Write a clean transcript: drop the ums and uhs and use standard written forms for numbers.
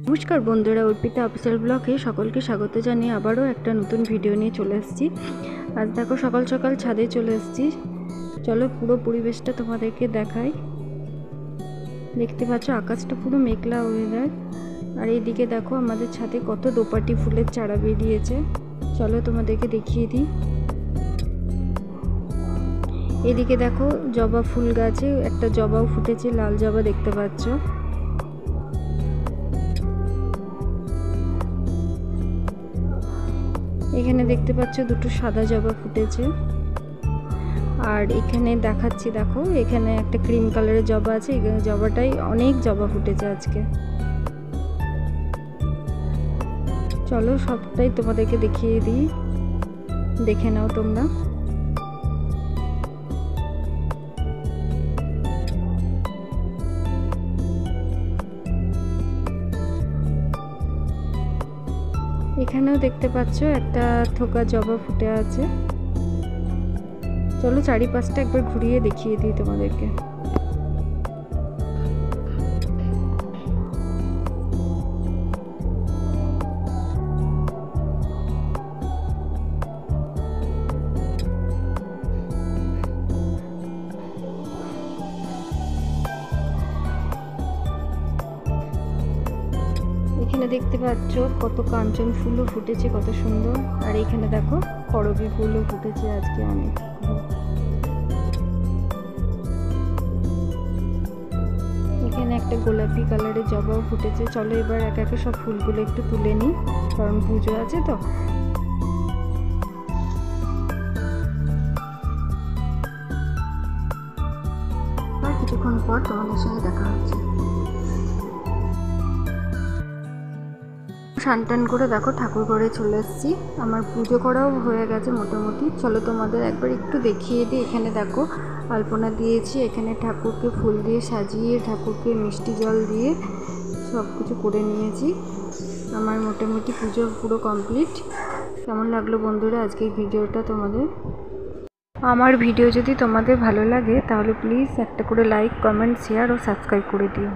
নমস্কার বন্ধুরা, অর্পিতা অফিসিয়াল ব্লগে সকলকে স্বাগত জানিয়ে আবারও একটা নতুন ভিডিও নিয়ে চলে এসেছি। আজ দেখো সকাল সকাল ছাদে চলে এসেছি। চলো পুরো পরিবেশটা তোমাদেরকে দেখাই। দেখতে পাচ্ছ আকাশটা পুরো মেঘলা ওয়েদার, আর এইদিকে দেখো আমাদের ছাদে কত দোপাটি ফুলের চারা বেরিয়েছে। চলো তোমাদেরকে দেখিয়ে দিই। এদিকে দেখো জবা ফুল গাছে একটা জবাও ফুটেছে, লাল জবা দেখতে পাচ্ছ। এখানে দেখতে পাচ্ছ দুটো সাদা জবা ফুটেছে, আর এখানে দেখাচ্ছি দেখো এখানে একটা ক্রিম কালারের জবা আছে। এখানে জবাটাই অনেক জবা ফুটেছে আজকে। চলো সবটাই তোমাদেরকে দেখিয়ে দিই, দেখে নাও তোমরা। এখানেও দেখতে পাচ্ছ একটা থোকা জবা ফুটে আছে। চলো চারিপাশটা একবার ঘুরিয়ে দেখিয়ে দিই তোমাদেরকে। এখানে দেখতে পাচ্ছ কত কাঞ্চন ফুলও ফুটেছে, কত সুন্দর। আর এখানে দেখো করবী ফুলও ফুটেছে আজকে অনেক। এখানে একটা গোলাপি কালারের জবাও ফুটেছে। চলো এবার একে একে সব ফুলগুলো একটু তুলে নিই, কারণ পুজো আছে তো। আর কিছুক্ষণ পর তোমাদের সঙ্গে দেখা হচ্ছে। স্নান করে দেখো ঠাকুর ঘরে চলে এসেছি। আমার পুজো করাও হয়ে গেছে মোটামুটি। চলো তোমাদের একবার একটু দেখিয়ে দিই। এখানে দেখো আলপনা দিয়েছি, এখানে ঠাকুরকে ফুল দিয়ে সাজিয়ে ঠাকুরকে মিষ্টি জল দিয়ে সব কিছু করে নিয়েছি। আমার মোটামুটি পুজো পুরো কমপ্লিট। কেমন লাগলো বন্ধুরা আজকের ভিডিওটা তোমাদের? আমার ভিডিও যদি তোমাদের ভালো লাগে তাহলে প্লিজ একটা করে লাইক, কমেন্ট, শেয়ার ও সাবস্ক্রাইব করে দিও।